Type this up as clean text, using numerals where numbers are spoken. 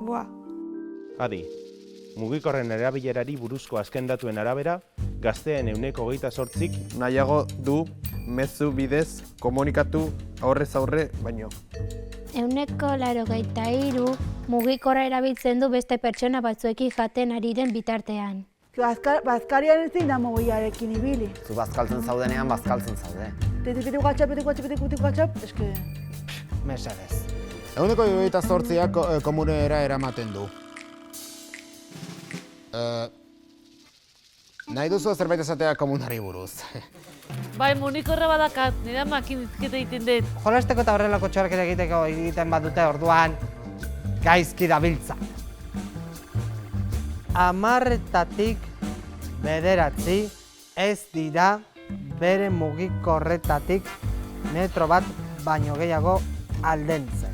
Boa. Adi, mugikorren erabilerari buruzko azken datuen arabera, gazteen 28%k nahiago du mezu bidez komunikatu aurrez aurre baino. 83% mugikorra erabiltzen du beste pertsona batzuekin jaten ari den bitartean. Bazkarian ezin da mugiarekin ibili. Zu bazkaltzen zaudenean, bazkaltzen zaude. Piti WhatsApp, eske... Mesedez. 78%ak komunera eramaten du. Nahi duzu zerbait esatea komunari buruz. Bai, mugikorra badakat, nire makin izketa egiten dut. Jolasteko eta horrelako txorketa egiten badute orduan, gaizki dabiltza. 10-tik 9 ez dira bere mugikorretatik metro bat baino gehiago aldentzen.